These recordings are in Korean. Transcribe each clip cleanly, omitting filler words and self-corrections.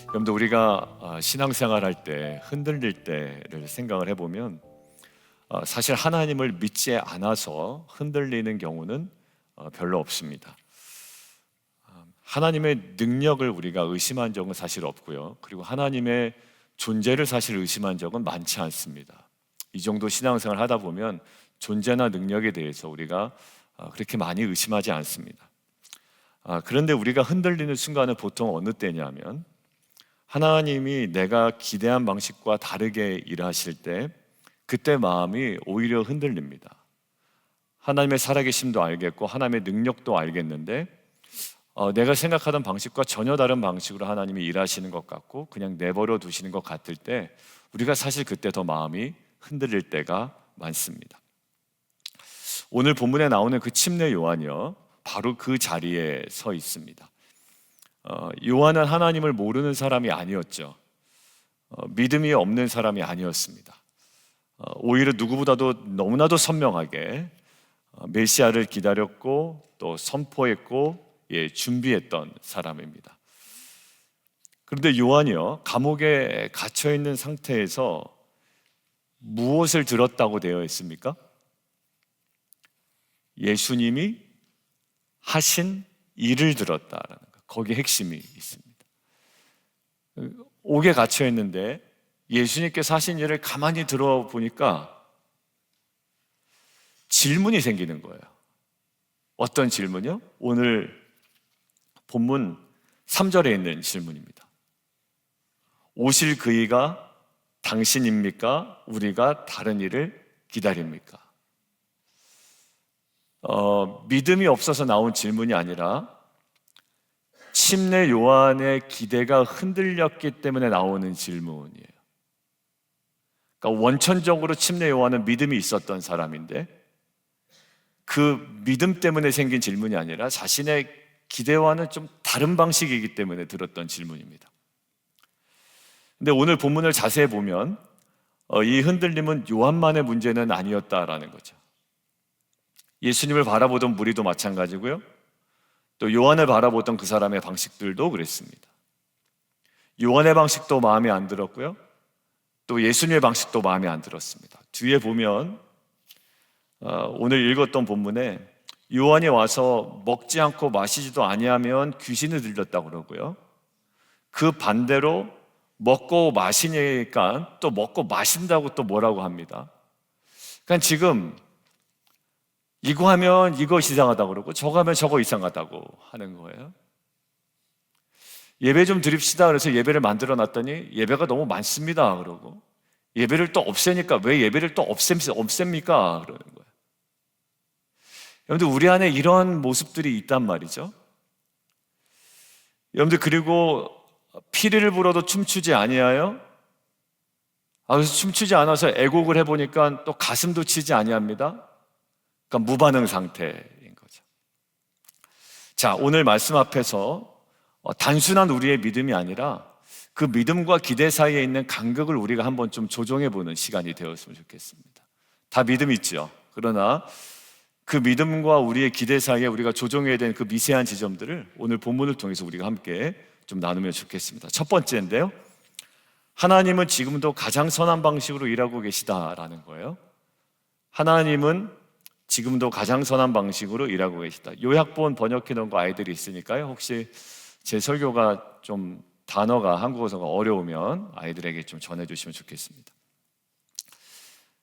여러분들 우리가 신앙생활 할 때 흔들릴 때를 생각을 해보면 사실 하나님을 믿지 않아서 흔들리는 경우는 별로 없습니다. 하나님의 능력을 우리가 의심한 적은 사실 없고요. 그리고 하나님의 존재를 사실 의심한 적은 많지 않습니다. 이 정도 신앙생활 하다 보면 존재나 능력에 대해서 우리가 그렇게 많이 의심하지 않습니다. 그런데 우리가 흔들리는 순간은 보통 어느 때냐면 하나님이 내가 기대한 방식과 다르게 일하실 때 그때 마음이 오히려 흔들립니다. 하나님의 살아계심도 알겠고 하나님의 능력도 알겠는데 내가 생각하던 방식과 전혀 다른 방식으로 하나님이 일하시는 것 같고 그냥 내버려 두시는 것 같을 때 우리가 사실 그때 더 마음이 흔들릴 때가 많습니다. 오늘 본문에 나오는 그 침례 요한이요, 바로 그 자리에 서 있습니다. 요한은 하나님을 모르는 사람이 아니었죠. 믿음이 없는 사람이 아니었습니다. 오히려 누구보다도 너무나도 선명하게 메시아를 기다렸고 또 선포했고 준비했던 사람입니다. 그런데 요한이요, 감옥에 갇혀 있는 상태에서 무엇을 들었다고 되어 있습니까? 예수님이 하신 일을 들었다라는 것, 거기에 핵심이 있습니다. 옥에 갇혀 있는데 예수님께서 하신 일을 가만히 들어보니까 질문이 생기는 거예요. 어떤 질문이요? 오늘 본문 3절에 있는 질문입니다. 오실 그이가 당신입니까? 우리가 다른 일을 기다립니까? 믿음이 없어서 나온 질문이 아니라 침례 요한의 기대가 흔들렸기 때문에 나오는 질문이에요. 그러니까 원천적으로 침례 요한은 믿음이 있었던 사람인데 그 믿음 때문에 생긴 질문이 아니라 자신의 기대와는 좀 다른 방식이기 때문에 들었던 질문입니다. 근데 오늘 본문을 자세히 보면 이 흔들림은 요한만의 문제는 아니었다라는 거죠. 예수님을 바라보던 무리도 마찬가지고요, 또 요한을 바라보던 그 사람의 방식들도 그랬습니다. 요한의 방식도 마음에 안 들었고요, 또 예수님의 방식도 마음에 안 들었습니다. 뒤에 보면 오늘 읽었던 본문에 요한이 와서 먹지 않고 마시지도 아니하면 귀신을 들렸다고 그러고요, 그 반대로 먹고 마시니까 또 먹고 마신다고 또 뭐라고 합니다. 그러니까 지금 이거 하면 이것이 이상하다고 그러고 저거 하면 저거 이상하다고 하는 거예요. 예배 좀 드립시다 그래서 예배를 만들어 놨더니 예배가 너무 많습니다 그러고, 예배를 또 없애니까 왜 예배를 또 없앱니까 그러는 거예요. 여러분들 우리 안에 이런 모습들이 있단 말이죠. 여러분들 그리고 피리를 불어도 춤추지 아니하여, 그래서 춤추지 않아서 애곡을 해보니까 또 가슴도 치지 아니합니다. 그러니까 무반응 상태인 거죠. 자, 오늘 말씀 앞에서 단순한 우리의 믿음이 아니라 그 믿음과 기대 사이에 있는 간극을 우리가 한번 좀 조정해보는 시간이 되었으면 좋겠습니다. 다 믿음 있죠. 그러나 그 믿음과 우리의 기대 사이에 우리가 조정해야 되는 그 미세한 지점들을 오늘 본문을 통해서 우리가 함께 좀 나누면 좋겠습니다. 첫 번째인데요, 하나님은 지금도 가장 선한 방식으로 일하고 계시다라는 거예요. 하나님은 지금도 가장 선한 방식으로 일하고 계시다. 요약본 번역해 놓은 거 아이들이 있으니까요, 혹시 제 설교가 좀 단어가 한국어가 어려우면 아이들에게 좀 전해주시면 좋겠습니다.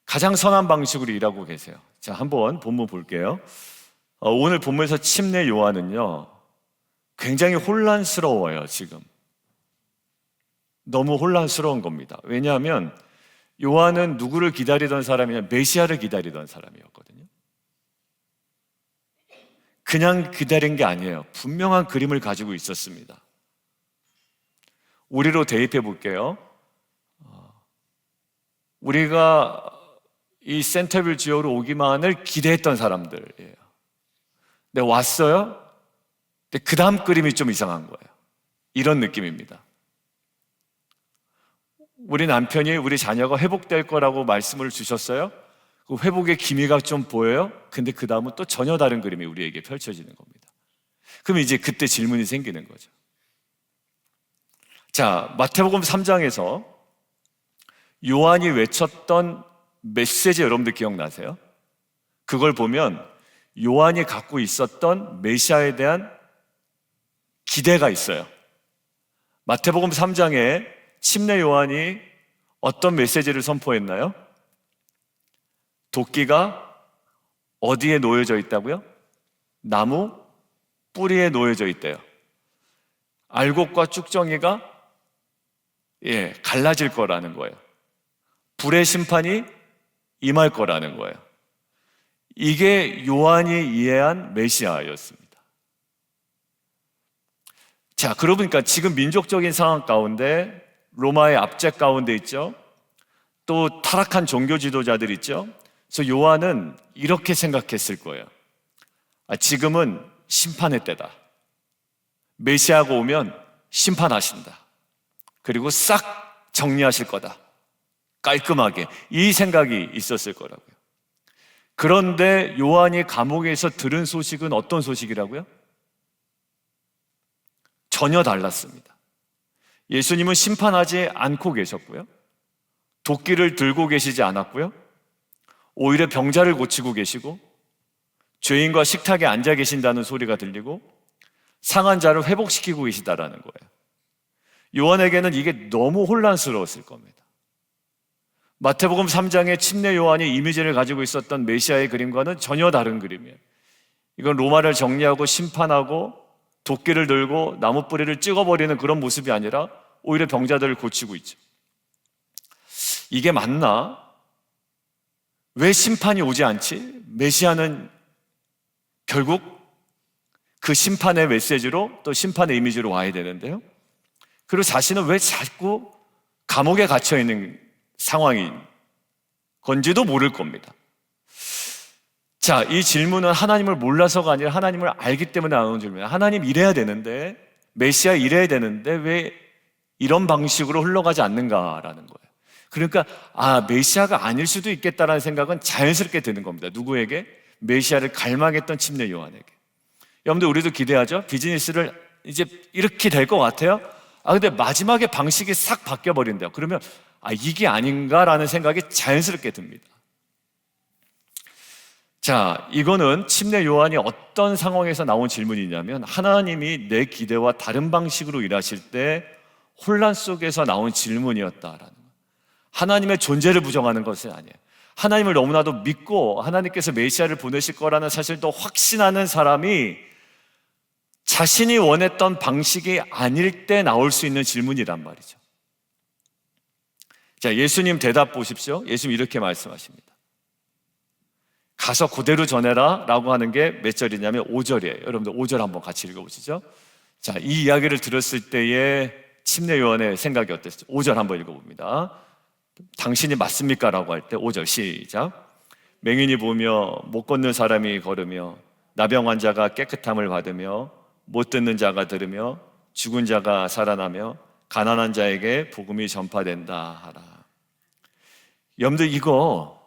가장 선한 방식으로 일하고 계세요. 자, 한번 본문 볼게요. 오늘 본문에서 침례 요한은요, 굉장히 혼란스러워요. 지금 너무 혼란스러운 겁니다. 왜냐하면 요한은 누구를 기다리던 사람이냐, 메시아를 기다리던 사람이었거든요. 그냥 기다린 게 아니에요. 분명한 그림을 가지고 있었습니다. 우리로 대입해 볼게요. 우리가 이 센터빌 지역으로 오기만을 기대했던 사람들이에요. 근데 왔어요? 근데 그 다음 그림이 좀 이상한 거예요. 이런 느낌입니다. 우리 남편이 우리 자녀가 회복될 거라고 말씀을 주셨어요. 그 회복의 기미가 좀 보여요. 근데 그 다음은 또 전혀 다른 그림이 우리에게 펼쳐지는 겁니다. 그럼 이제 그때 질문이 생기는 거죠. 자, 마태복음 3장에서 요한이 외쳤던 메시지 여러분들 기억나세요? 그걸 보면 요한이 갖고 있었던 메시아에 대한 기대가 있어요. 마태복음 3장에 침례 요한이 어떤 메시지를 선포했나요? 도끼가 어디에 놓여져 있다고요? 나무 뿌리에 놓여져 있대요. 알곡과 쭉정이가 갈라질 거라는 거예요. 불의 심판이 임할 거라는 거예요. 이게 요한이 이해한 메시아였습니다. 자, 그러고 보니까 지금 민족적인 상황 가운데 로마의 압제 가운데 있죠. 또 타락한 종교 지도자들 있죠. 그래서 요한은 이렇게 생각했을 거예요. 지금은 심판의 때다. 메시아가 오면 심판하신다. 그리고 싹 정리하실 거다. 깔끔하게. 이 생각이 있었을 거라고요. 그런데 요한이 감옥에서 들은 소식은 어떤 소식이라고요? 전혀 달랐습니다. 예수님은 심판하지 않고 계셨고요. 도끼를 들고 계시지 않았고요. 오히려 병자를 고치고 계시고 죄인과 식탁에 앉아 계신다는 소리가 들리고 상한 자를 회복시키고 계시다라는 거예요. 요한에게는 이게 너무 혼란스러웠을 겁니다. 마태복음 3장의 침례 요한이 이미지를 가지고 있었던 메시아의 그림과는 전혀 다른 그림이에요. 이건 로마를 정리하고 심판하고 도끼를 들고 나무 뿌리를 찍어버리는 그런 모습이 아니라 오히려 병자들을 고치고 있죠. 이게 맞나? 왜 심판이 오지 않지? 메시아는 결국 그 심판의 메시지로 또 심판의 이미지로 와야 되는데요. 그리고 자신은 왜 자꾸 감옥에 갇혀 있는 상황인 건지도 모를 겁니다. 자, 이 질문은 하나님을 몰라서가 아니라 하나님을 알기 때문에 나오는 질문이에요. 하나님 이래야 되는데, 메시아 이래야 되는데 왜 이런 방식으로 흘러가지 않는가라는 거예요. 그러니까 메시아가 아닐 수도 있겠다라는 생각은 자연스럽게 드는 겁니다. 누구에게? 메시아를 갈망했던 침례 요한에게. 여러분들 우리도 기대하죠? 비즈니스를 이제 이렇게 될 것 같아요? 근데 마지막에 방식이 싹 바뀌어버린대요. 그러면 이게 아닌가라는 생각이 자연스럽게 듭니다. 자, 이거는 침례 요한이 어떤 상황에서 나온 질문이냐면 하나님이 내 기대와 다른 방식으로 일하실 때 혼란 속에서 나온 질문이었다라는 거예요. 하나님의 존재를 부정하는 것은 아니에요. 하나님을 너무나도 믿고 하나님께서 메시아를 보내실 거라는 사실도 확신하는 사람이 자신이 원했던 방식이 아닐 때 나올 수 있는 질문이란 말이죠. 자, 예수님 대답 보십시오. 예수님 이렇게 말씀하십니다. 가서 그대로 전해라 라고 하는 게 몇 절이냐면 5절이에요. 여러분들 5절 한번 같이 읽어보시죠. 자, 이 이야기를 들었을 때의 침례 요한의 생각이 어땠을지 5절 한번 읽어봅니다. 당신이 맞습니까? 라고 할 때 5절 시작. 맹인이 보며 못 걷는 사람이 걸으며 나병 환자가 깨끗함을 받으며 못 듣는 자가 들으며 죽은 자가 살아나며 가난한 자에게 복음이 전파된다 하라. 여러분들 이거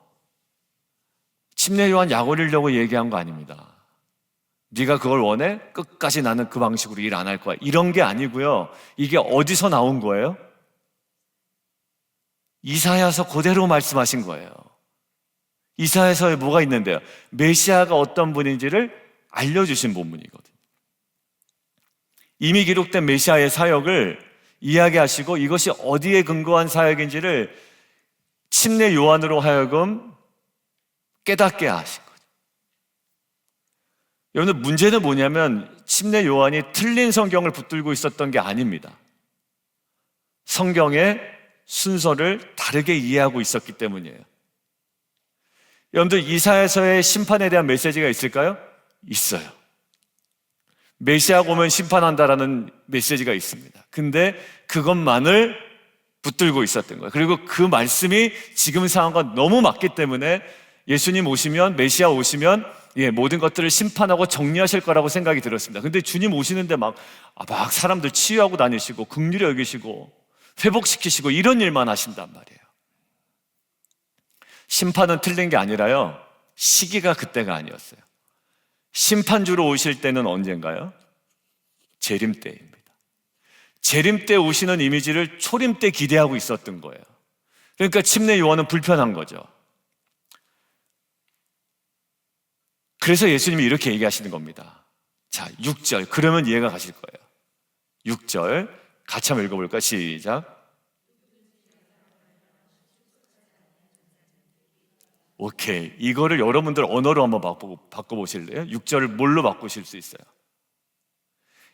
침례 요한 약 올리려고 얘기한 거 아닙니다. 네가 그걸 원해? 끝까지 나는 그 방식으로 일 안 할 거야. 이런 게 아니고요. 이게 어디서 나온 거예요? 이사야서 그대로 말씀하신 거예요. 이사야서에 뭐가 있는데요? 메시아가 어떤 분인지를 알려주신 본문이거든요. 이미 기록된 메시아의 사역을 이야기하시고 이것이 어디에 근거한 사역인지를 침례 요한으로 하여금 깨닫게 하신 거죠. 여러분, 문제는 뭐냐면 침례 요한이 틀린 성경을 붙들고 있었던 게 아닙니다. 성경의 순서를 다르게 이해하고 있었기 때문이에요. 여러분들 이사야서의 심판에 대한 메시지가 있을까요? 있어요. 메시아가 오면 심판한다라는 메시지가 있습니다. 근데 그것만을 붙들고 있었던 거예요. 그리고 그 말씀이 지금 상황과 너무 맞기 때문에 예수님 오시면, 메시아 오시면 모든 것들을 심판하고 정리하실 거라고 생각이 들었습니다. 근데 주님 오시는데 막 사람들 치유하고 다니시고 긍휼히 여기시고 회복시키시고 이런 일만 하신단 말이에요. 심판은 틀린 게 아니라요, 시기가 그때가 아니었어요. 심판주로 오실 때는 언젠가요? 재림 때입니다. 재림 때 오시는 이미지를 초림 때 기대하고 있었던 거예요. 그러니까 침례 요한은 불편한 거죠. 그래서 예수님이 이렇게 얘기하시는 겁니다. 자, 6절. 그러면 이해가 가실 거예요. 6절. 같이 한번 읽어볼까요? 시작. 오케이. 이거를 여러분들 언어로 한번 바꿔보실래요? 6절을 뭘로 바꾸실 수 있어요?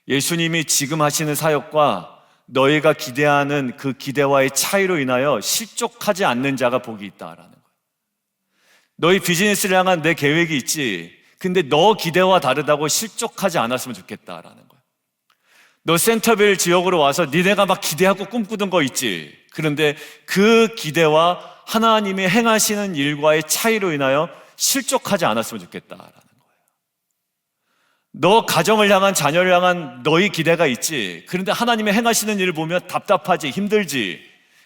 예수님이 지금 하시는 사역과 너희가 기대하는 그 기대와의 차이로 인하여 실족하지 않는 자가 복이 있다라는 거예요. 너희 비즈니스를 향한 내 계획이 있지. 근데 너 기대와 다르다고 실족하지 않았으면 좋겠다라는 거예요. 너 센터빌 지역으로 와서 니네가 막 기대하고 꿈꾸던 거 있지. 그런데 그 기대와 하나님이 행하시는 일과의 차이로 인하여 실족하지 않았으면 좋겠다라는 거예요. 너 가정을 향한, 자녀를 향한 너희 기대가 있지. 그런데 하나님이 행하시는 일을 보면 답답하지, 힘들지.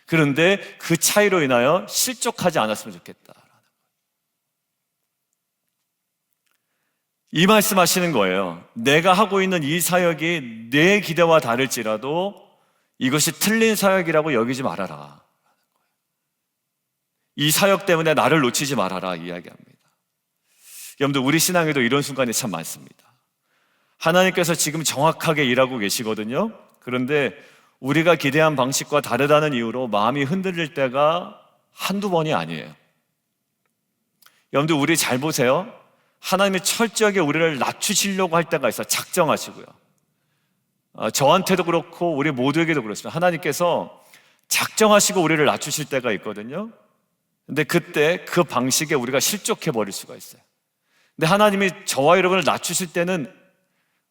그런데 그 차이로 인하여 실족하지 않았으면 좋겠다. 이 말씀 하시는 거예요. 내가 하고 있는 이 사역이 내 기대와 다를지라도 이것이 틀린 사역이라고 여기지 말아라. 이 사역 때문에 나를 놓치지 말아라 이야기합니다. 여러분들, 우리 신앙에도 이런 순간이 참 많습니다. 하나님께서 지금 정확하게 일하고 계시거든요. 그런데 우리가 기대한 방식과 다르다는 이유로 마음이 흔들릴 때가 한두 번이 아니에요. 여러분들, 우리 잘 보세요. 하나님이 철저하게 우리를 낮추시려고 할 때가 있어요. 작정하시고요. 저한테도 그렇고 우리 모두에게도 그렇습니다. 하나님께서 작정하시고 우리를 낮추실 때가 있거든요. 근데 그때 그 방식에 우리가 실족해 버릴 수가 있어요. 근데 하나님이 저와 여러분을 낮추실 때는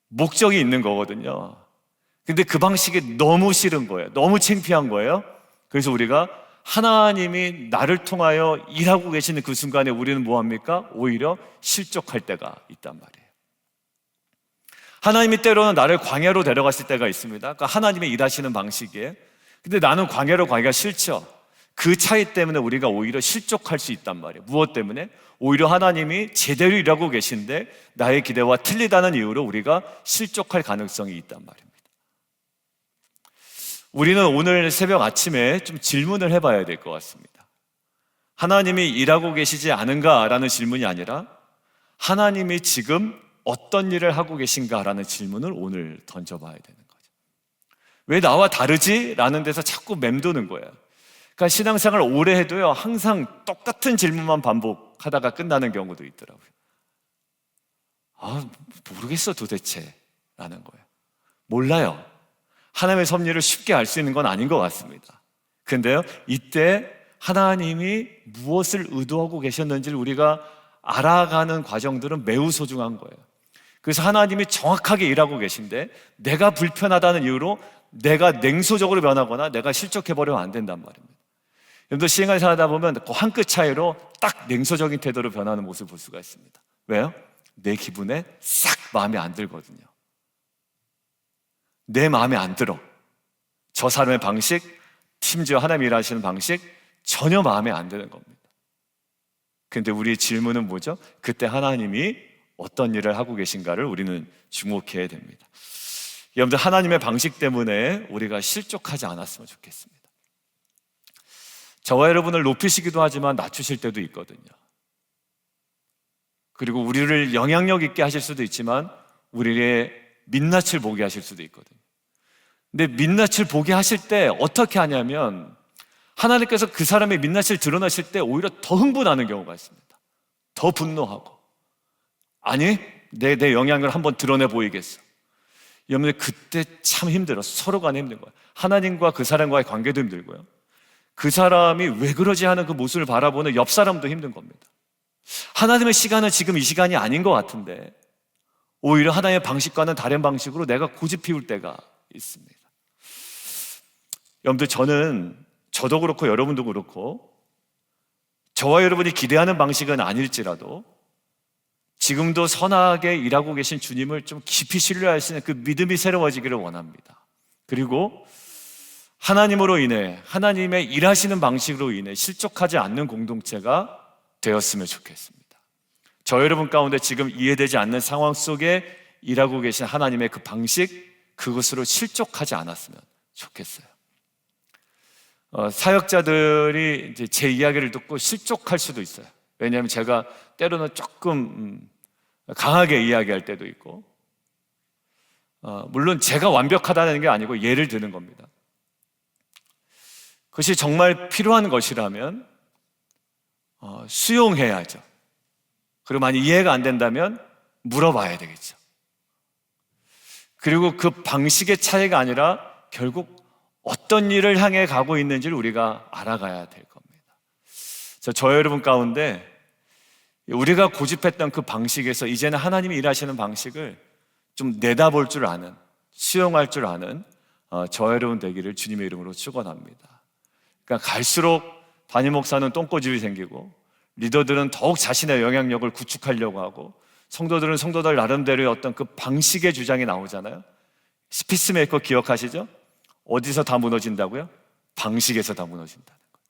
목적이 있는 거거든요. 근데 그 방식이 너무 싫은 거예요. 너무 창피한 거예요. 그래서 우리가 하나님이 나를 통하여 일하고 계시는 그 순간에 우리는 뭐합니까? 오히려 실족할 때가 있단 말이에요. 하나님이 때로는 나를 광야로 데려갔을 때가 있습니다. 그러니까 하나님의 일하시는 방식에. 근데 나는 광야로 가기가 싫죠. 그 차이 때문에 우리가 오히려 실족할 수 있단 말이에요. 무엇 때문에? 오히려 하나님이 제대로 일하고 계신데 나의 기대와 틀리다는 이유로 우리가 실족할 가능성이 있단 말입니다. 우리는 오늘 새벽 아침에 좀 질문을 해봐야 될 것 같습니다. 하나님이 일하고 계시지 않은가라는 질문이 아니라 하나님이 지금 어떤 일을 하고 계신가라는 질문을 오늘 던져봐야 되는 거죠. 왜 나와 다르지? 라는 데서 자꾸 맴도는 거예요. 그러니까 신앙생활 오래 해도요, 항상 똑같은 질문만 반복하다가 끝나는 경우도 있더라고요. 모르겠어 도대체 라는 거예요. 몰라요. 하나님의 섭리를 쉽게 알 수 있는 건 아닌 것 같습니다. 그런데요, 이때 하나님이 무엇을 의도하고 계셨는지를 우리가 알아가는 과정들은 매우 소중한 거예요. 그래서 하나님이 정확하게 일하고 계신데 내가 불편하다는 이유로 내가 냉소적으로 변하거나 내가 실족해버리면 안 된단 말입니다. 여러분들, 시행을 살다 보면 그 한 끗 차이로 딱 냉소적인 태도로 변하는 모습을 볼 수가 있습니다. 왜요? 내 기분에 싹 마음에 안 들거든요. 내 마음에 안 들어. 저 사람의 방식, 심지어 하나님이 일하시는 방식 전혀 마음에 안 드는 겁니다. 그런데 우리의 질문은 뭐죠? 그때 하나님이 어떤 일을 하고 계신가를 우리는 주목해야 됩니다. 여러분들, 하나님의 방식 때문에 우리가 실족하지 않았으면 좋겠습니다. 저와 여러분을 높이시기도 하지만 낮추실 때도 있거든요. 그리고 우리를 영향력 있게 하실 수도 있지만 우리의 민낯을 보게 하실 수도 있거든요. 근데 민낯을 보게 하실 때 어떻게 하냐면 하나님께서 그 사람의 민낯을 드러나실 때 오히려 더 흥분하는 경우가 있습니다. 더 분노하고, 아니 내 영향을 한번 드러내 보이겠어. 여러분들, 그때 참 힘들어. 서로 간에 힘든 거예요. 하나님과 그 사람과의 관계도 힘들고요, 그 사람이 왜 그러지 하는 그 모습을 바라보는 옆 사람도 힘든 겁니다. 하나님의 시간은 지금 이 시간이 아닌 것 같은데 오히려 하나님의 방식과는 다른 방식으로 내가 고집 피울 때가 있습니다. 여러분들, 저도 그렇고 여러분도 그렇고 저와 여러분이 기대하는 방식은 아닐지라도 지금도 선하게 일하고 계신 주님을 좀 깊이 신뢰할 수 있는 그 믿음이 새로워지기를 원합니다. 그리고 하나님으로 인해, 하나님의 일하시는 방식으로 인해 실족하지 않는 공동체가 되었으면 좋겠습니다. 저 여러분 가운데 지금 이해되지 않는 상황 속에 일하고 계신 하나님의 그 방식, 그것으로 실족하지 않았으면 좋겠어요. 사역자들이 이제 제 이야기를 듣고 실족할 수도 있어요. 왜냐하면 제가 때로는 조금 강하게 이야기할 때도 있고, 물론 제가 완벽하다는 게 아니고 예를 드는 겁니다. 그것이 정말 필요한 것이라면 수용해야죠. 그리고 만약 이해가 안 된다면 물어봐야 되겠죠. 그리고 그 방식의 차이가 아니라 결국 어떤 일을 향해 가고 있는지를 우리가 알아가야 될 겁니다. 저 여러분 가운데 우리가 고집했던 그 방식에서 이제는 하나님이 일하시는 방식을 좀 내다볼 줄 아는, 수용할 줄 아는 저 여러분 되기를 주님의 이름으로 축원합니다. 그러니까 갈수록 담임 목사는 똥꼬집이 생기고, 리더들은 더욱 자신의 영향력을 구축하려고 하고, 성도들은 성도들 나름대로의 어떤 그 방식의 주장이 나오잖아요. 피스메이커 기억하시죠? 어디서 다 무너진다고요? 방식에서 다 무너진다는 거예요.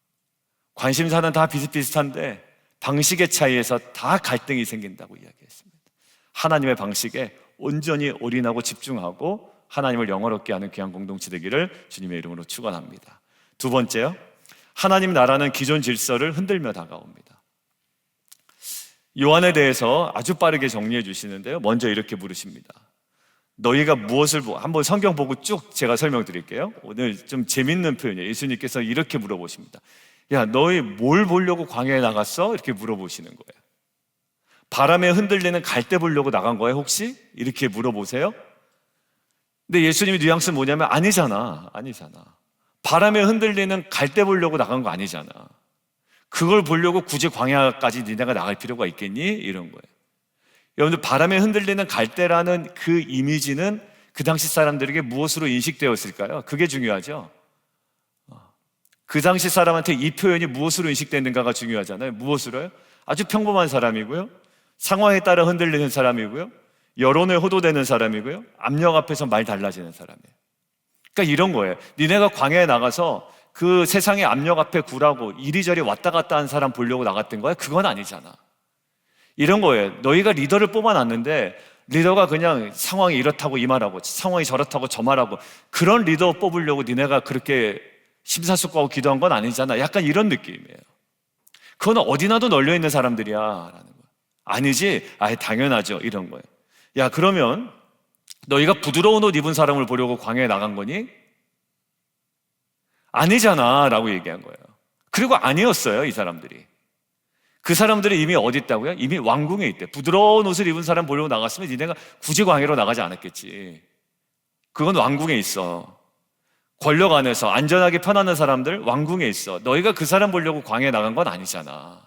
관심사는 다 비슷비슷한데 방식의 차이에서 다 갈등이 생긴다고 이야기했습니다. 하나님의 방식에 온전히 올인하고 집중하고 하나님을 영화롭게 하는 귀한 공동체 되기를 주님의 이름으로 축원합니다. 두 번째요, 하나님 나라는 기존 질서를 흔들며 다가옵니다. 요한에 대해서 아주 빠르게 정리해 주시는데요, 먼저 이렇게 물으십니다. 너희가 무엇을 한번 성경 보고 쭉 제가 설명드릴게요. 오늘 좀 재밌는 표현이에요. 예수님께서 이렇게 물어보십니다. 야, 너희 뭘 보려고 광야에 나갔어? 이렇게 물어보시는 거예요. 바람에 흔들리는 갈대 보려고 나간 거예요 혹시? 이렇게 물어보세요. 근데 예수님의 뉘앙스는 뭐냐면 아니잖아. 바람에 흔들리는 갈대 보려고 나간 거 아니잖아. 그걸 보려고 굳이 광야까지 니네가 나갈 필요가 있겠니? 이런 거예요. 여러분들, 바람에 흔들리는 갈대라는 그 이미지는 그 당시 사람들에게 무엇으로 인식되었을까요? 그게 중요하죠. 그 당시 사람한테 이 표현이 무엇으로 인식되는가가 중요하잖아요. 무엇으로요? 아주 평범한 사람이고요, 상황에 따라 흔들리는 사람이고요, 여론에 호도되는 사람이고요, 압력 앞에서 말 달라지는 사람이에요. 그러니까 이런 거예요. 니네가 광야에 나가서 그 세상의 압력 앞에 굴하고 이리저리 왔다 갔다 한 사람 보려고 나갔던 거야? 그건 아니잖아. 이런 거예요. 너희가 리더를 뽑아놨는데 리더가 그냥 상황이 이렇다고 이 말하고 상황이 저렇다고 저 말하고 그런 리더 뽑으려고 니네가 그렇게 심사숙고하고 기도한 건 아니잖아. 약간 이런 느낌이에요. 그건 어디나도 널려있는 사람들이야 라는 거예요. 아니지? 아예 당연하죠. 이런 거예요. 야, 그러면 너희가 부드러운 옷 입은 사람을 보려고 광야에 나간 거니? 아니잖아 라고 얘기한 거예요. 그리고 아니었어요. 이 사람들이. 그 사람들이 이미 어디 있다고요? 이미 왕궁에 있대. 부드러운 옷을 입은 사람 보려고 나갔으면 니네가 굳이 광야로 나가지 않았겠지. 그건 왕궁에 있어. 권력 안에서 안전하게 편안한 사람들 왕궁에 있어. 너희가 그 사람 보려고 광야에 나간 건 아니잖아.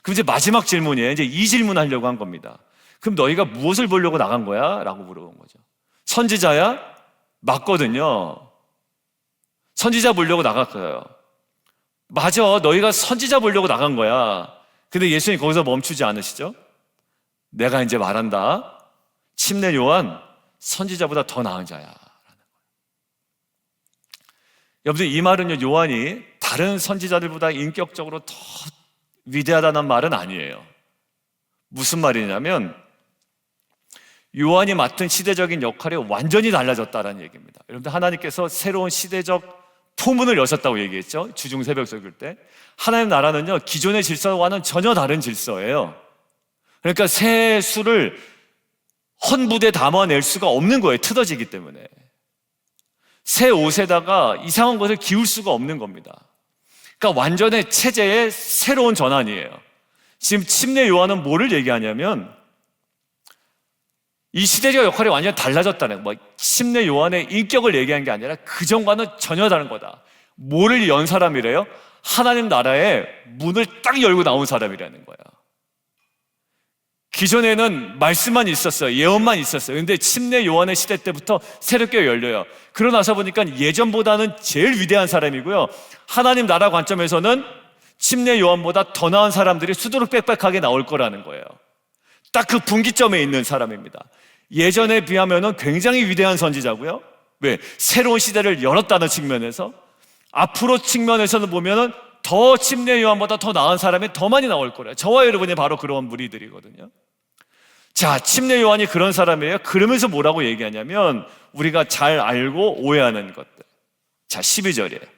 그럼 이제 마지막 질문이에요. 이제 이 질문하려고 한 겁니다. 그럼 너희가 무엇을 보려고 나간 거야? 라고 물어본 거죠. 선지자야? 맞거든요. 선지자 보려고 나갔어요. 맞아, 너희가 선지자 보려고 나간 거야. 근데 예수님 거기서 멈추지 않으시죠? 내가 이제 말한다. 침례 요한 선지자보다 더 나은 자야 라는 거예요. 여러분들, 이 말은요, 요한이 다른 선지자들보다 인격적으로 더 위대하다는 말은 아니에요. 무슨 말이냐면 요한이 맡은 시대적인 역할이 완전히 달라졌다는 얘기입니다. 여러분들, 하나님께서 새로운 시대적 포문을 여셨다고 얘기했죠. 주중 새벽 설교 때. 하나님 나라는요, 기존의 질서와는 전혀 다른 질서예요. 그러니까 새 수를 헌부대 담아낼 수가 없는 거예요. 틀어지기 때문에. 새 옷에다가 이상한 것을 기울 수가 없는 겁니다. 그러니까 완전의 체제의 새로운 전환이에요. 지금 침례 요한은 뭐를 얘기하냐면 이 시대적 역할이 완전히 달라졌다는 거예요. 침례 요한의 인격을 얘기한 게 아니라 그전과는 전혀 다른 거다. 뭐를 연 사람이래요? 하나님 나라의 문을 딱 열고 나온 사람이라는 거예요. 기존에는 말씀만 있었어요. 예언만 있었어요. 그런데 침례 요한의 시대 때부터 새롭게 열려요. 그러고 나서 보니까 예전보다는 제일 위대한 사람이고요, 하나님 나라 관점에서는 침례 요한보다 더 나은 사람들이 수두룩 빽빽하게 나올 거라는 거예요. 딱 그 분기점에 있는 사람입니다. 예전에 비하면 굉장히 위대한 선지자고요. 왜? 새로운 시대를 열었다는 측면에서, 앞으로 측면에서는 보면은 더 침례 요한보다 더 나은 사람이 더 많이 나올 거래요. 저와 여러분이 바로 그런 무리들이거든요. 자, 침례 요한이 그런 사람이에요. 그러면서 뭐라고 얘기하냐면 우리가 잘 알고 오해하는 것들. 자, 12절이에요.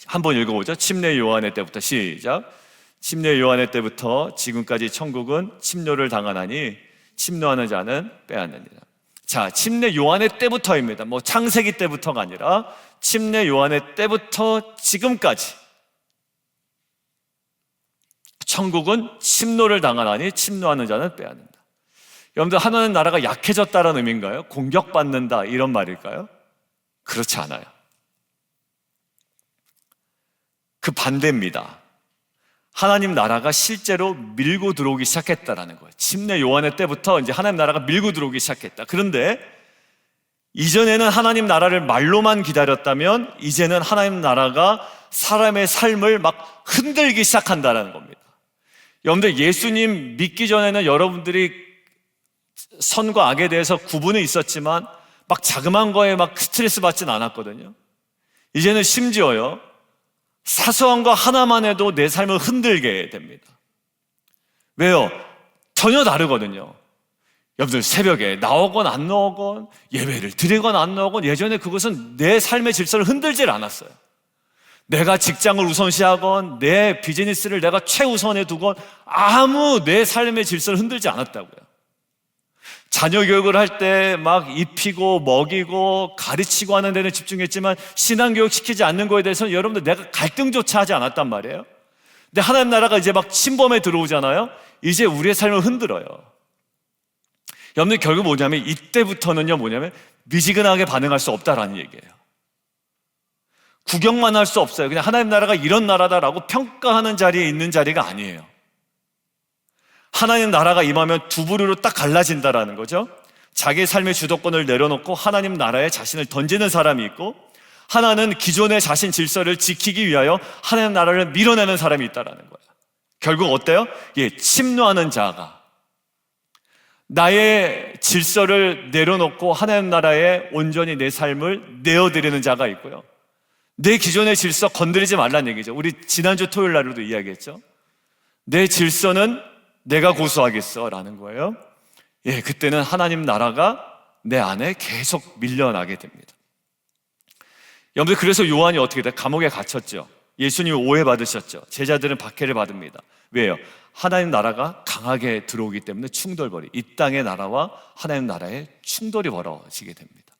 한번 읽어보죠. 침례 요한의 때부터 시작. 침례 요한의 때부터 지금까지 천국은 침노를 당하나니 침노하는 자는 빼앗느니라. 자, 침례 요한의 때부터입니다. 뭐 창세기 때부터가 아니라 침례 요한의 때부터 지금까지 천국은 침노를 당하나니 침노하는 자는 빼앗는다. 여러분들, 하나님 나라가 약해졌다는 의미인가요? 공격받는다 이런 말일까요? 그렇지 않아요. 그 반대입니다. 하나님 나라가 실제로 밀고 들어오기 시작했다라는 거예요. 침례 요한의 때부터 이제 하나님 나라가 밀고 들어오기 시작했다. 그런데 이전에는 하나님 나라를 말로만 기다렸다면 이제는 하나님 나라가 사람의 삶을 막 흔들기 시작한다는 겁니다. 여러분들, 예수님 믿기 전에는 여러분들이 선과 악에 대해서 구분이 있었지만 막 자그마한 거에 막 스트레스 받진 않았거든요. 이제는 심지어요, 사소한 거 하나만 해도 내 삶을 흔들게 됩니다. 왜요? 전혀 다르거든요. 여러분들, 새벽에 나오건 안 나오건, 예배를 드리건 안 나오건, 예전에 그것은 내 삶의 질서를 흔들질 않았어요. 내가 직장을 우선시하건 내 비즈니스를 내가 최우선에 두건 아무 내 삶의 질서를 흔들지 않았다고요. 자녀 교육을 할 때 막 입히고 먹이고 가르치고 하는 데는 집중했지만 신앙교육 시키지 않는 거에 대해서는 여러분들 내가 갈등조차 하지 않았단 말이에요. 근데 하나님 나라가 이제 막 침범에 들어오잖아요. 이제 우리의 삶을 흔들어요. 여러분들, 결국 뭐냐면 이때부터는요, 뭐냐면 미지근하게 반응할 수 없다라는 얘기예요. 구경만 할 수 없어요. 그냥 하나님 나라가 이런 나라다라고 평가하는 자리에 있는 자리가 아니에요. 하나님 나라가 임하면 두 부류로 딱 갈라진다라는 거죠. 자기 삶의 주도권을 내려놓고 하나님 나라에 자신을 던지는 사람이 있고, 하나는 기존의 자신 질서를 지키기 위하여 하나님 나라를 밀어내는 사람이 있다라는 거예요. 결국 어때요? 침노하는 자가 나의 질서를 내려놓고 하나님 나라에 온전히 내 삶을 내어드리는 자가 있고요, 내 기존의 질서 건드리지 말라는 얘기죠. 우리 지난주 토요일 날에도 이야기했죠. 내 질서는 내가 고수하겠어 라는 거예요. 그때는 하나님 나라가 내 안에 계속 밀려나게 됩니다. 여러분들, 그래서 요한이 어떻게 돼요? 감옥에 갇혔죠. 예수님이 오해받으셨죠. 제자들은 박해를 받습니다. 왜요? 하나님 나라가 강하게 들어오기 때문에 충돌벌이, 이 땅의 나라와 하나님 나라의 충돌이 벌어지게 됩니다.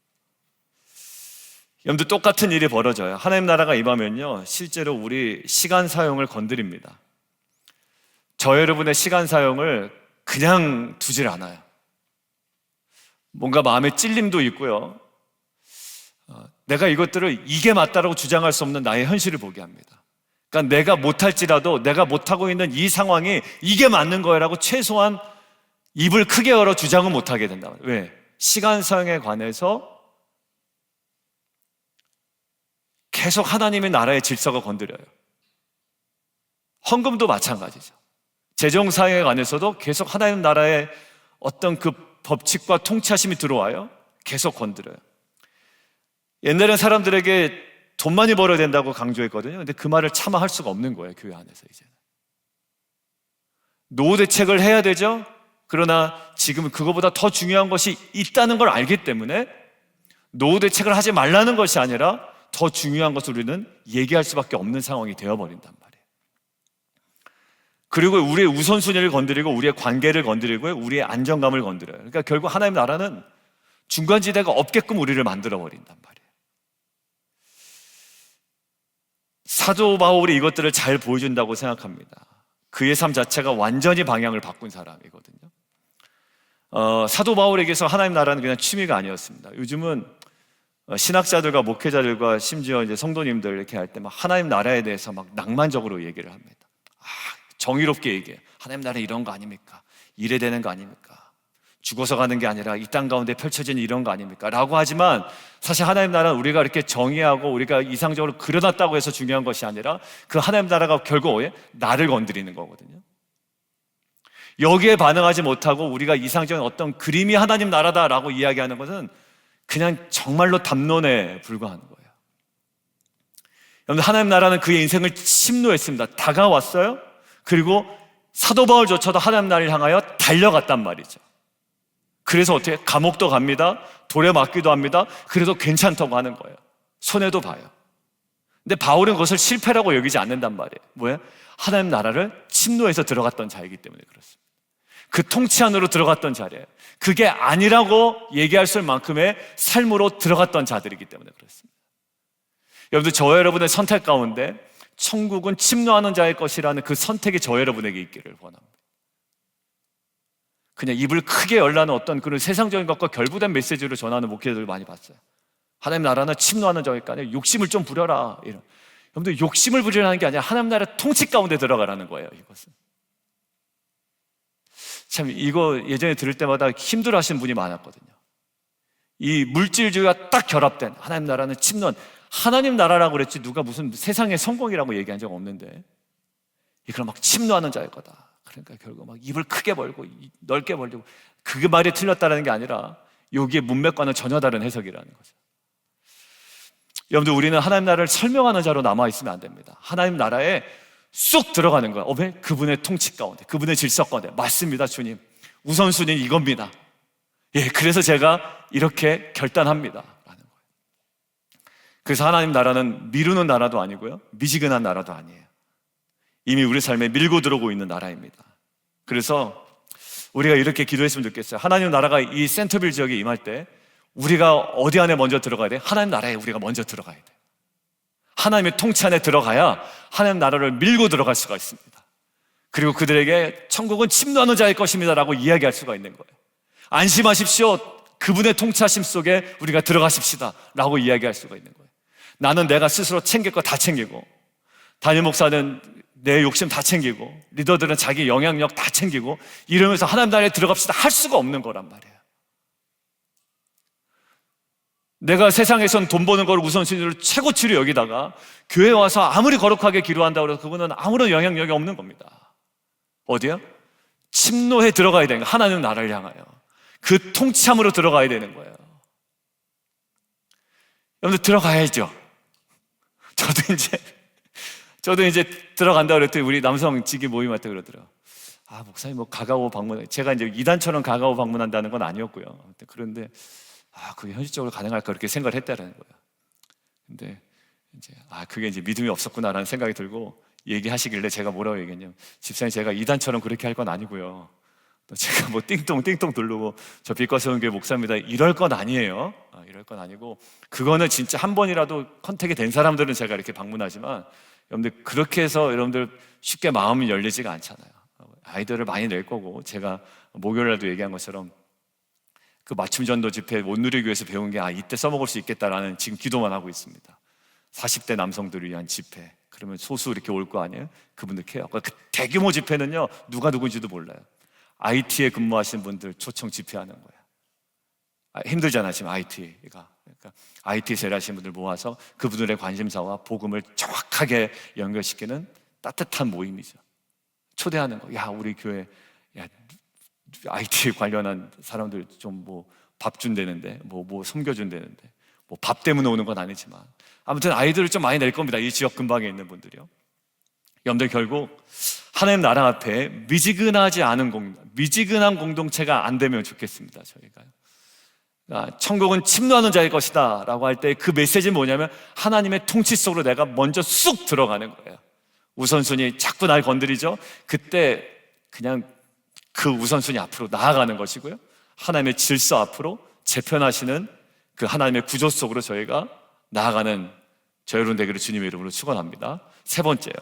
여러분들, 똑같은 일이 벌어져요. 하나님 나라가 임하면요, 실제로 우리 시간 사용을 건드립니다. 저 여러분의 시간 사용을 그냥 두질 않아요. 뭔가 마음에 찔림도 있고요, 내가 이것들을 이게 맞다라고 주장할 수 없는 나의 현실을 보게 합니다. 그러니까 내가 못할지라도 내가 못하고 있는 이 상황이 이게 맞는 거라고 최소한 입을 크게 열어 주장은 못하게 된다. 왜? 시간 사용에 관해서 계속 하나님의 나라의 질서가 건드려요. 헌금도 마찬가지죠. 재정 사용에 관해서도 계속 하나님 나라의 어떤 그 법칙과 통치하심이 들어와요. 계속 건드려요. 옛날엔 사람들에게 돈 많이 벌어야 된다고 강조했거든요. 근데 그 말을 차마 할 수가 없는 거예요, 교회 안에서. 이제는 노후 대책을 해야 되죠. 그러나 지금은 그거보다 더 중요한 것이 있다는 걸 알기 때문에 노후 대책을 하지 말라는 것이 아니라 더 중요한 것을 우리는 얘기할 수밖에 없는 상황이 되어버린단 말이에요. 그리고 우리의 우선순위를 건드리고 우리의 관계를 건드리고 우리의 안정감을 건드려요. 그러니까 결국 하나님 나라는 중간지대가 없게끔 우리를 만들어버린단 말이에요. 사도 바울이 이것들을 잘 보여준다고 생각합니다. 그의 삶 자체가 완전히 방향을 바꾼 사람이거든요. 사도 바울에게서 하나님 나라는 그냥 취미가 아니었습니다. 요즘은 신학자들과 목회자들과 심지어 이제 성도님들 이렇게 할 때 막 하나님 나라에 대해서 막 낭만적으로 얘기를 합니다. 정의롭게 얘기해요. 하나님 나라 이런 거 아닙니까? 이래 되는 거 아닙니까? 죽어서 가는 게 아니라 이 땅 가운데 펼쳐지는 이런 거 아닙니까? 라고 하지만 사실 하나님 나라는 우리가 이렇게 정의하고 우리가 이상적으로 그려놨다고 해서 중요한 것이 아니라 그 하나님 나라가 결국 나를 건드리는 거거든요. 여기에 반응하지 못하고 우리가 이상적인 어떤 그림이 하나님 나라다라고 이야기하는 것은 그냥 정말로 담론에 불과한 거예요. 여러분, 하나님 나라는 그의 인생을 침노했습니다. 다가왔어요. 그리고 사도 바울조차도 하나님 나라를 향하여 달려갔단 말이죠. 그래서 어떻게 감옥도 갑니다. 돌에 맞기도 합니다. 그래도 괜찮다고 하는 거예요. 손해도 봐요. 근데 바울은 그것을 실패라고 여기지 않는단 말이에요. 뭐예요? 하나님 나라를 침노해서 들어갔던 자이기 때문에 그렇습니다. 그 통치 안으로 들어갔던 자리예요. 그게 아니라고 얘기할 수 있을 만큼의 삶으로 들어갔던 자들이기 때문에 그렇습니다. 여러분들, 저와 여러분의 선택 가운데 천국은 침노하는 자의 것이라는 그 선택이 저와 여러분에게 있기를 원합니다. 그냥 입을 크게 열라는 어떤 그런 세상적인 것과 결부된 메시지로 전하는 목회자들을 많이 봤어요. 하나님 나라는 침노하는 자니까 욕심을 좀 부려라, 이런. 여러분들, 욕심을 부리라는 게 아니라 하나님 나라 통치 가운데 들어가라는 거예요. 이것은 참, 이거 예전에 들을 때마다 힘들어 하시는 분이 많았거든요. 이 물질주의가 딱 결합된 하나님 나라는 침노한, 하나님 나라라고 그랬지 누가 무슨 세상의 성공이라고 얘기한 적 없는데 이걸 막 침노하는 자일 거다. 그러니까 결국 막 입을 크게 벌고 넓게 벌리고, 그게 말이 틀렸다는 게 아니라 여기에 문맥과는 전혀 다른 해석이라는 거죠. 여러분들, 우리는 하나님 나라를 설명하는 자로 남아있으면 안 됩니다. 하나님 나라에 쑥 들어가는 거야. 왜? 그분의 통치 가운데, 그분의 질서 가운데. 맞습니다, 주님. 우선순위는 이겁니다. 예, 그래서 제가 이렇게 결단합니다 라는 거예요. 그래서 하나님 나라는 미루는 나라도 아니고요, 미지근한 나라도 아니에요. 이미 우리 삶에 밀고 들어오고 있는 나라입니다. 그래서 우리가 이렇게 기도했으면 좋겠어요. 하나님 나라가 이 센터빌 지역에 임할 때 우리가 어디 안에 먼저 들어가야 돼? 하나님 나라에 우리가 먼저 들어가야 돼. 하나님의 통치 안에 들어가야 하나님 나라를 밀고 들어갈 수가 있습니다. 그리고 그들에게 천국은 침노하는 자의 것입니다 라고 이야기할 수가 있는 거예요. 안심하십시오, 그분의 통치하심 속에 우리가 들어가십시다 라고 이야기할 수가 있는 거예요. 나는 내가 스스로 챙길 거 다 챙기고, 담임 목사는 내 욕심 다 챙기고, 리더들은 자기 영향력 다 챙기고, 이러면서 하나님 나라에 들어갑시다 할 수가 없는 거란 말이에요. 내가 세상에선 돈 버는 걸 우선순위로 최고치로 여기다가 교회에 와서 아무리 거룩하게 기도한다고 해서 그거는 아무런 영향력이 없는 겁니다. 어디요? 침노에 들어가야 되는 거예요. 하나님 나라를 향하여 그 통치함으로 들어가야 되는 거예요. 여러분들, 들어가야죠. 저도 이제 들어간다고 그랬더니 우리 남성 직위 모임 할 때 그러더라고요. 아, 목사님 뭐 가가오 방문, 제가 이제 이단처럼 가가오 방문한다는 건 아니었고요. 그런데 그게 현실적으로 가능할까 그렇게 생각을 했다라는 거예요. 근데 이제 그게 이제 믿음이 없었구나라는 생각이 들고 얘기하시길래 제가 뭐라고 얘기했냐면, 집사님, 제가 이단처럼 그렇게 할 건 아니고요, 또 제가 뭐 띵동 누르고 저 빛과세운교회 목사입니다 이럴 건 아니에요. 이럴 건 아니고, 그거는 진짜 한 번이라도 컨택이 된 사람들은 제가 이렇게 방문하지만, 여러분들, 그렇게 해서 여러분들 쉽게 마음이 열리지가 않잖아요. 아이들을 많이 낼 거고, 제가 목요일날도 얘기한 것처럼 그 맞춤전도 집회 온누리교회에서 배운 게 이때 써먹을 수 있겠다라는 지금 기도만 하고 있습니다. 40대 남성들을 위한 집회, 그러면 소수 이렇게 올 거 아니에요? 그분들 케어. 그 대규모 집회는요, 누가 누군지도 몰라요. IT에 근무하시는 분들 초청 집회하는 거예요. 힘들잖아 지금 IT가. 그러니까 IT에서 일하시는 분들 모아서 그분들의 관심사와 복음을 정확하게 연결시키는 따뜻한 모임이죠. 초대하는 거. 야, 우리 교회, 야, IT 관련한 사람들 좀 뭐 밥 준다는데, 뭐 섬겨준다는데, 뭐 밥 때문에 오는 건 아니지만 아무튼 아이들을 좀 많이 낼 겁니다. 이 지역 근방에 있는 분들이요. 여러분들, 결국 하나님 나라 앞에 미지근한 공동체가 안 되면 좋겠습니다. 저희가 천국은 침노하는 자의 것이다 라고 할 때 그 메시지는 뭐냐면, 하나님의 통치 속으로 내가 먼저 쑥 들어가는 거예요. 우선순위 자꾸 날 건드리죠. 그때 그냥 그 우선순위 앞으로 나아가는 것이고요, 하나님의 질서 앞으로 재편하시는 그 하나님의 구조 속으로 저희가 나아가는 저 여러분 되기를 주님의 이름으로 축원합니다. 세 번째요,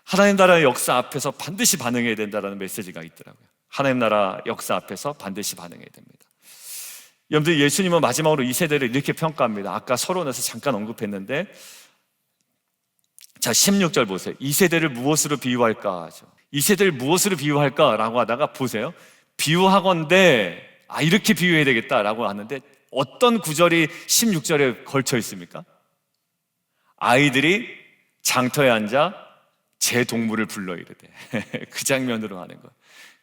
하나님 나라의 역사 앞에서 반드시 반응해야 된다는 메시지가 있더라고요. 하나님 나라 역사 앞에서 반드시 반응해야 됩니다. 여러분들, 예수님은 마지막으로 이 세대를 이렇게 평가합니다. 아까 서론에서 잠깐 언급했는데, 자, 16절 보세요. 이 세대를 무엇으로 비유할까 하죠. 이 세대를 무엇으로 비유할까라고 하다가 보세요. 비유하건대, 이렇게 비유해야 되겠다라고 하는데, 어떤 구절이 16절에 걸쳐 있습니까? 아이들이 장터에 앉아 제 동물을 불러 이르되. 그 장면으로 하는 거예요.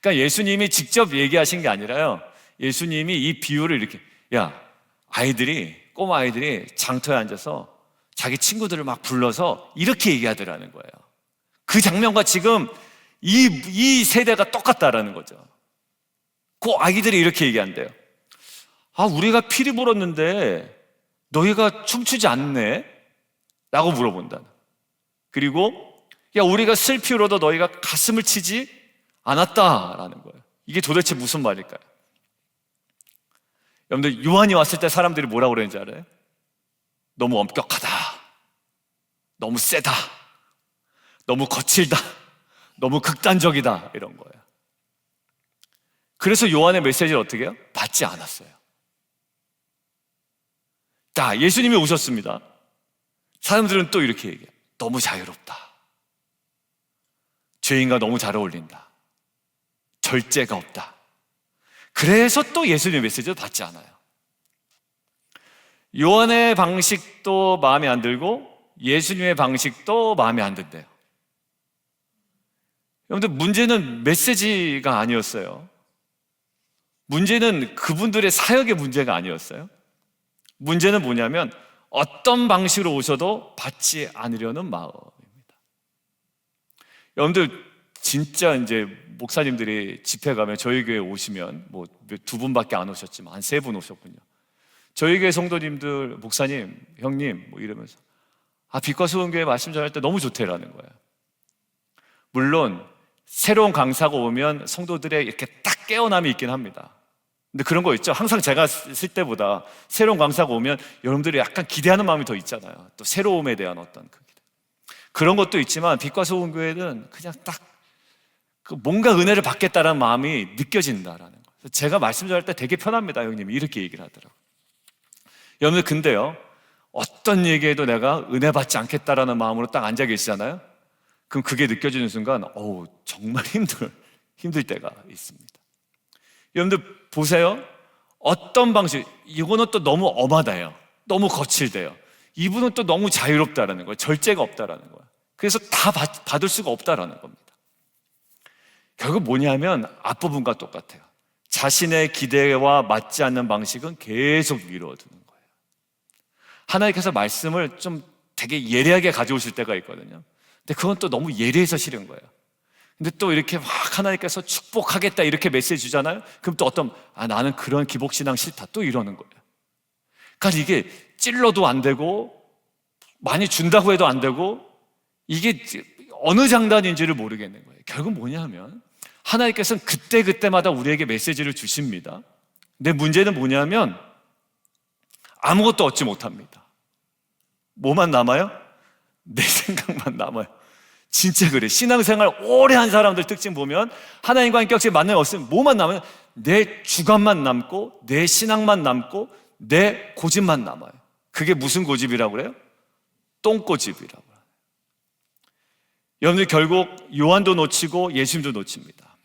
그러니까 예수님이 직접 얘기하신 게 아니라요, 예수님이 이 비유를 이렇게, 야, 꼬마 아이들이 장터에 앉아서 자기 친구들을 막 불러서 이렇게 얘기하더라는 거예요. 그 장면과 지금 이 세대가 똑같다라는 거죠. 그 아기들이 이렇게 얘기한대요. 우리가 피리 불었는데 너희가 춤추지 않네? 라고 물어본다. 그리고 우리가 슬피 울어도 너희가 가슴을 치지 않았다라는 거예요. 이게 도대체 무슨 말일까요? 여러분들, 요한이 왔을 때 사람들이 뭐라고 그러는지 알아요? 너무 엄격하다, 너무 세다, 너무 거칠다, 너무 극단적이다, 이런 거예요. 그래서 요한의 메시지를 어떻게 해요? 받지 않았어요. 자, 예수님이 오셨습니다. 사람들은 또 이렇게 얘기해요. 너무 자유롭다, 죄인과 너무 잘 어울린다, 절제가 없다. 그래서 또 예수님의 메시지를 받지 않아요. 요한의 방식도 마음에 안 들고 예수님의 방식도 마음에 안 든대요. 여러분들, 문제는 메시지가 아니었어요. 문제는 그분들의 사역의 문제가 아니었어요. 문제는 뭐냐면 어떤 방식으로 오셔도 받지 않으려는 마음입니다. 여러분들, 진짜 이제 목사님들이 집회 가면 저희 교회 오시면 뭐 2분밖에 안 오셨지만 한 3분 오셨군요. 저희 교회 성도님들, 목사님, 형님 뭐 이러면서 빛과 소금 교회 말씀 전할 때 너무 좋대라는 거예요. 물론 새로운 강사가 오면 성도들의 이렇게 딱 깨어남이 있긴 합니다. 근데 그런 거 있죠. 항상 제가 쓸 때보다 새로운 강사가 오면 여러분들이 약간 기대하는 마음이 더 있잖아요. 또 새로움에 대한 어떤 그 기대. 그런 것도 있지만 빛과 소금 교회는 그냥 딱 뭔가 은혜를 받겠다라는 마음이 느껴진다라는 거예요. 제가 말씀 전할 때 되게 편합니다. 형님이 이렇게 얘기를 하더라고요. 여러분들, 근데요, 어떤 얘기해도 내가 은혜 받지 않겠다라는 마음으로 딱 앉아 계시잖아요. 그럼 그게 느껴지는 순간 정말 힘들 때가 있습니다. 여러분들 보세요. 어떤 방식, 이거는 또 너무 엄하다요, 너무 거칠대요. 이분은 또 너무 자유롭다라는 거예요. 절제가 없다라는 거예요. 그래서 다 받을 수가 없다라는 겁니다. 결국 뭐냐면 앞부분과 똑같아요. 자신의 기대와 맞지 않는 방식은 계속 미뤄두는 거예요. 하나님께서 말씀을 좀 되게 예리하게 가져오실 때가 있거든요. 근데 그건 또 너무 예리해서 싫은 거예요. 근데 또 이렇게 막 하나님께서 축복하겠다 이렇게 메시지 주잖아요. 그럼 또 나는 그런 기복신앙 싫다, 또 이러는 거예요. 그러니까 이게 찔러도 안 되고 많이 준다고 해도 안 되고 이게 어느 장단인지를 모르겠는 거예요. 결국 뭐냐면 하나님께서는 그때그때마다 우리에게 메시지를 주십니다. 근데 문제는 뭐냐면 아무것도 얻지 못합니다. 뭐만 남아요? 내 생각만 남아요. 진짜 그래. 신앙생활 오래 한 사람들 특징 보면 하나님과 인격적인 만남이 없으면 뭐만 남아요? 내 주관만 남고 내 신앙만 남고 내 고집만 남아요. 그게 무슨 고집이라고 그래요? 똥고집이라고 해요. 여러분들, 결국 요한도 놓치고 예수님도 놓칩니다.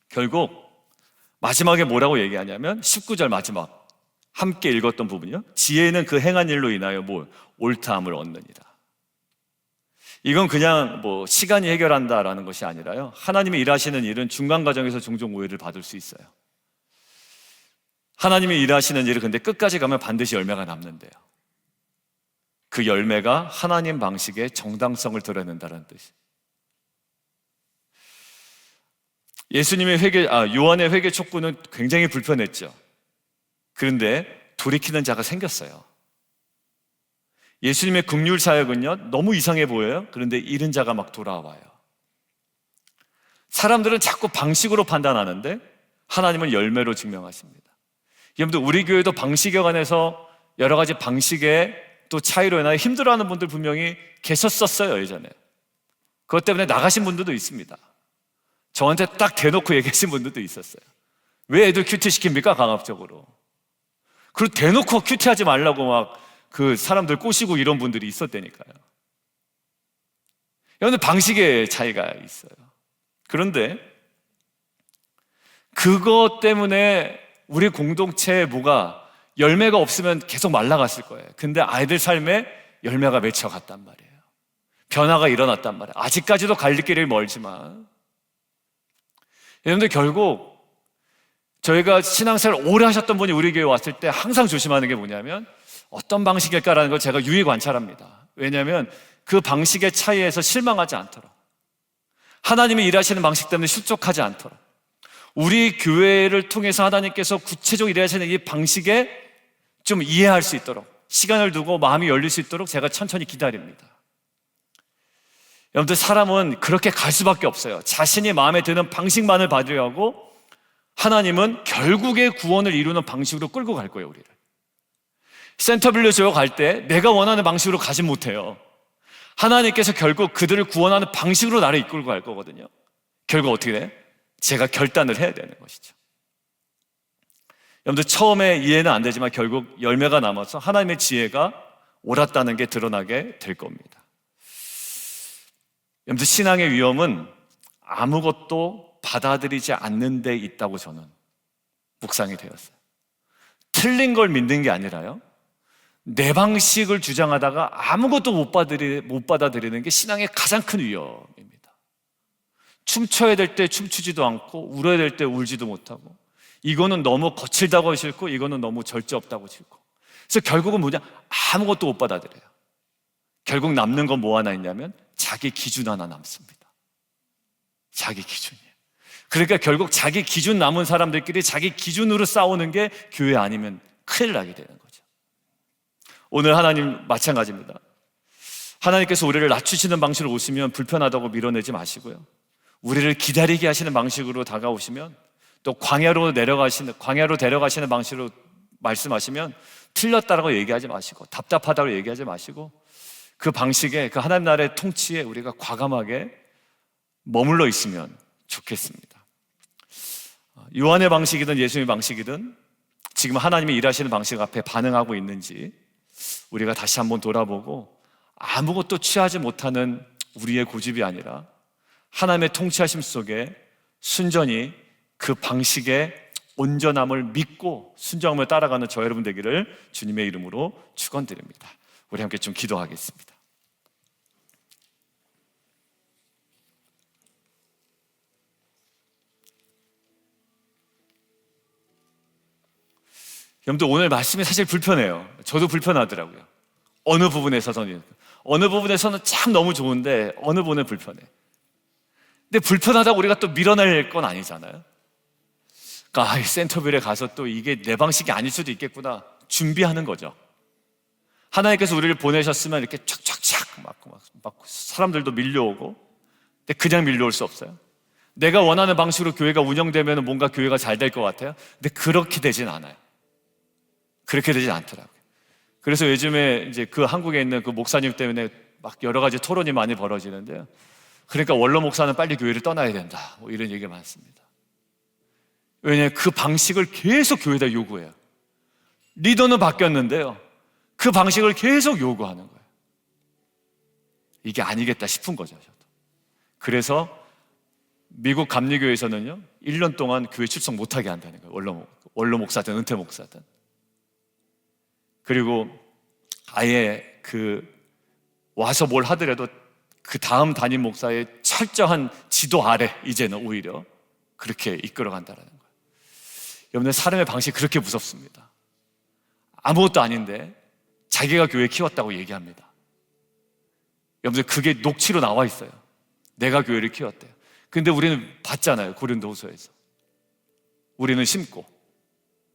결국 마지막에 뭐라고 얘기하냐면 19절 마지막 함께 읽었던 부분이요. 지혜는 그 행한 일로 인하여 옳다함을 얻느니라. 이건 그냥 시간이 해결한다라는 것이 아니라요, 하나님이 일하시는 일은 중간 과정에서 종종 오해를 받을 수 있어요. 하나님이 일하시는 일은 근데 끝까지 가면 반드시 열매가 남는데요. 그 열매가 하나님 방식의 정당성을 드러낸다는 뜻이. 예수님의 요한의 회개 촉구는 굉장히 불편했죠. 그런데 돌이키는 자가 생겼어요. 예수님의 긍휼 사역은요, 너무 이상해 보여요. 그런데 잃은 자가 막 돌아와요. 사람들은 자꾸 방식으로 판단하는데 하나님은 열매로 증명하십니다. 여러분들, 우리 교회도 방식에 관해서 여러 가지 방식의 또 차이로 인하여 힘들어하는 분들 분명히 계셨었어요, 예전에. 그것 때문에 나가신 분들도 있습니다. 저한테 딱 대놓고 얘기하신 분들도 있었어요. 왜 애들 큐티 시킵니까? 강압적으로. 그리고 대놓고 큐티하지 말라고 막 그 사람들 꼬시고 이런 분들이 있었다니까요. 여러분들, 방식의 차이가 있어요. 그런데 그것 때문에 우리 공동체에 열매가 없으면 계속 말라갔을 거예요. 근데 아이들 삶에 열매가 맺혀갔단 말이에요. 변화가 일어났단 말이에요. 아직까지도 갈 길이 멀지만. 여러분들, 결국 저희가 신앙생활 오래 하셨던 분이 우리 교회에 왔을 때 항상 조심하는 게 뭐냐면 어떤 방식일까라는 걸 제가 유의 관찰합니다. 왜냐하면 그 방식의 차이에서 실망하지 않도록. 하나님이 일하시는 방식 때문에 실족하지 않도록, 우리 교회를 통해서 하나님께서 구체적으로 일하시는 이 방식에 좀 이해할 수 있도록 시간을 두고 마음이 열릴 수 있도록 제가 천천히 기다립니다. 여러분들, 사람은 그렇게 갈 수밖에 없어요. 자신이 마음에 드는 방식만을 받으려 하고, 하나님은 결국에 구원을 이루는 방식으로 끌고 갈 거예요, 우리를. 센터빌려 지역 갈 때 내가 원하는 방식으로 가지 못해요. 하나님께서 결국 그들을 구원하는 방식으로 나를 이끌고 갈 거거든요. 결국 어떻게 돼? 제가 결단을 해야 되는 것이죠. 여러분들, 처음에 이해는 안 되지만 결국 열매가 남아서 하나님의 지혜가 옳았다는 게 드러나게 될 겁니다. 여러분들, 신앙의 위험은 아무것도 받아들이지 않는 데 있다고 저는 묵상이 되었어요. 틀린 걸 믿는 게 아니라요, 내 방식을 주장하다가 아무것도 못 받아들이는 게 신앙의 가장 큰 위험입니다. 춤춰야 될 때 춤추지도 않고 울어야 될 때 울지도 못하고, 이거는 너무 거칠다고 싫고 이거는 너무 절제 없다고 싫고, 그래서 결국은 뭐냐? 아무것도 못 받아들여요. 결국 남는 건 뭐 하나 있냐면 자기 기준 하나 남습니다. 자기 기준이에요. 그러니까 결국 자기 기준 남은 사람들끼리 자기 기준으로 싸우는 게 교회 아니면 큰일 나게 되는 거죠. 오늘 하나님 마찬가지입니다. 하나님께서 우리를 낮추시는 방식으로 오시면 불편하다고 밀어내지 마시고요, 우리를 기다리게 하시는 방식으로 다가오시면, 또 광야로 데려가시는 방식으로 말씀하시면 틀렸다라고 얘기하지 마시고 답답하다고 얘기하지 마시고, 그 방식에, 그 하나님 나라의 통치에 우리가 과감하게 머물러 있으면 좋겠습니다. 요한의 방식이든 예수님의 방식이든 지금 하나님이 일하시는 방식 앞에 반응하고 있는지 우리가 다시 한번 돌아보고, 아무것도 취하지 못하는 우리의 고집이 아니라 하나님의 통치하심 속에 순전히 그 방식의 온전함을 믿고 순종함을 따라가는 저 여러분 되기를 주님의 이름으로 축원드립니다. 우리 함께 좀 기도하겠습니다. 여러분들, 오늘 말씀이 사실 불편해요. 저도 불편하더라고요. 어느 부분에서는 참 너무 좋은데 어느 부분은 불편해. 근데 불편하다고 우리가 또 밀어낼 건 아니잖아요. 그러니까 센터빌에 가서 또 이게 내 방식이 아닐 수도 있겠구나 준비하는 거죠. 하나님께서 우리를 보내셨으면 이렇게 촥촥촥 막 사람들도 밀려오고, 근데 그냥 밀려올 수 없어요. 내가 원하는 방식으로 교회가 운영되면 뭔가 교회가 잘 될 것 같아요. 근데 그렇게 되진 않아요. 그렇게 되진 않더라고요. 그래서 요즘에 이제 그 한국에 있는 그 목사님 때문에 막 여러 가지 토론이 많이 벌어지는데요, 그러니까 원로 목사는 빨리 교회를 떠나야 된다, 뭐 이런 얘기가 많습니다. 왜냐하면 그 방식을 계속 교회에다 요구해요. 리더는 바뀌었는데요, 그 방식을 계속 요구하는 거예요. 이게 아니겠다 싶은 거죠, 저도. 그래서 미국 감리교에서는요 1년 동안 교회 출석 못하게 한다는 거예요. 원로 목사든 은퇴 목사든. 그리고 아예 와서 뭘 하더라도 그 다음 담임 목사의 철저한 지도 아래 이제는 오히려 그렇게 이끌어간다는 거예요. 여러분들, 사람의 방식이 그렇게 무섭습니다. 아무것도 아닌데 자기가 교회 키웠다고 얘기합니다. 여러분들, 그게 녹취로 나와 있어요. 내가 교회를 키웠대요. 근데 우리는 봤잖아요. 고린도후서에서 우리는 심고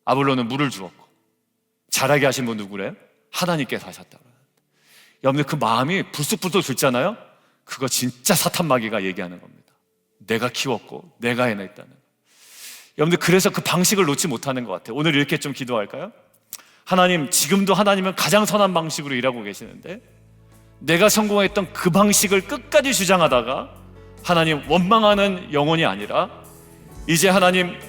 아볼로는 물을 주었고, 자라게 하신 분 누구래요? 하나님께서 하셨다고. 여러분들, 그 마음이 불쑥불쑥 들잖아요. 그거 진짜 사탄 마귀가 얘기하는 겁니다. 내가 키웠고 내가 해냈다는. 여러분들, 그래서 그 방식을 놓지 못하는 것 같아요. 오늘 이렇게 좀 기도할까요? 하나님, 지금도 하나님은 가장 선한 방식으로 일하고 계시는데 내가 성공했던 그 방식을 끝까지 주장하다가 하나님 원망하는 영혼이 아니라, 이제 하나님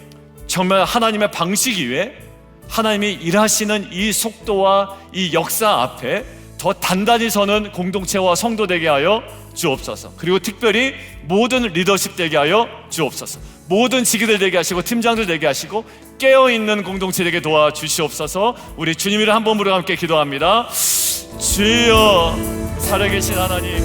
정말 하나님의 방식 이외에 하나님이 일하시는 이 속도와 이 역사 앞에 더 단단히 서는 공동체와 성도 되게 하여 주옵소서. 그리고 특별히 모든 리더십 되게 하여 주옵소서. 모든 지기들 되게 하시고 팀장들 되게 하시고 깨어있는 공동체 되게 도와주시옵소서. 우리 주님 이름 한 번 부르고 함께 기도합니다. 주여, 살아계신 하나님,